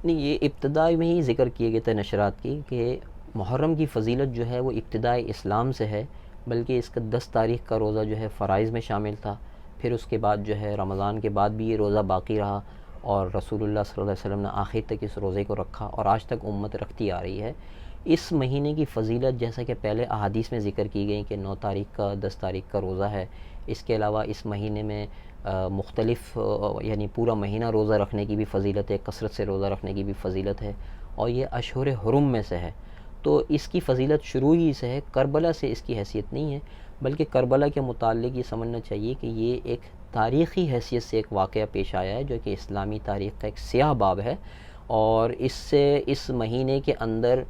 نہیں، یہ ابتدائی میں ہی ذکر کیے گئے تھے نشرات کی کہ محرم کی فضیلت جو ہے وہ ابتدائی اسلام سے ہے، بلکہ اس کا 10 تاریخ کا روزہ جو ہے فرائض میں شامل تھا. پھر اس کے بعد جو ہے رمضان کے بعد بھی یہ روزہ باقی رہا، اور رسول اللہ صلی اللہ علیہ وسلم نے آخر تک اس روزے کو رکھا، اور آج تک امت رکھتی آ رہی ہے. اس مہینے کی فضیلت جیسا کہ پہلے احادیث میں ذکر کی گئی کہ 9 تاریخ کا 10 تاریخ کا روزہ ہے. اس کے علاوہ اس مہینے میں مختلف یعنی پورا مہینہ روزہ رکھنے کی بھی فضیلت ہے، کثرت سے روزہ رکھنے کی بھی فضیلت ہے، اور یہ اشہر حرم میں سے ہے. تو اس کی فضیلت شروع ہی سے ہے، کربلا سے اس کی حیثیت نہیں ہے. بلکہ کربلا کے متعلق یہ سمجھنا چاہیے کہ یہ ایک تاریخی حیثیت سے ایک واقعہ پیش آیا ہے جو کہ اسلامی تاریخ کا ایک سیاہ باب ہے. اور اس سے اس مہینے کے اندر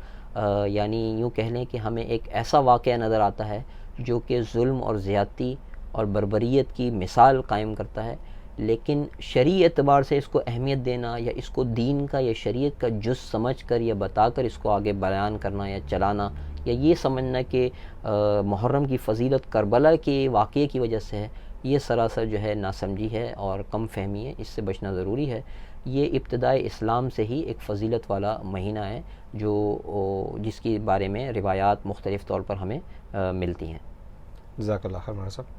یعنی یوں کہہ لیں کہ ہمیں ایک ایسا واقعہ نظر آتا ہے جو کہ ظلم اور زیادتی اور بربریت کی مثال قائم کرتا ہے. لیکن شرعی اعتبار سے اس کو اہمیت دینا یا اس کو دین کا یا شریعت کا جز سمجھ کر یا بتا کر اس کو آگے بیان کرنا یا چلانا، یا یہ سمجھنا کہ محرم کی فضیلت کربلا کے واقعے کی وجہ سے ہے، یہ سراسر جو ہے ناسمجھی ہے اور کم فہمی ہے. اس سے بچنا ضروری ہے. یہ ابتدائی اسلام سے ہی ایک فضیلت والا مہینہ ہے جو جس کے بارے میں روایات مختلف طور پر ہمیں ملتی ہیں. جزاک اللہ خیر مولانا صاحب.